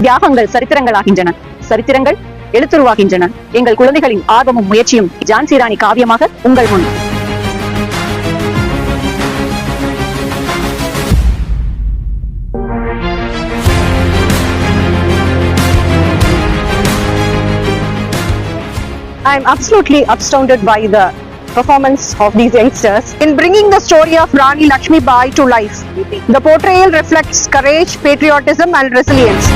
தியாகங்கள் சரித்திரங்களாகின்றன. சரித்திரங்கள் எழுத்துருவாகின்றன. எங்கள் குழந்தைகளின் ஆர்வமும் முயற்சியும் ஜான்சி ராணி காவியமாக உங்கள் முன். I am absolutely astounded by the performance of these youngsters in bringing the story of Rani Lakshmi Bai to life. The portrayal reflects courage, patriotism and resilience.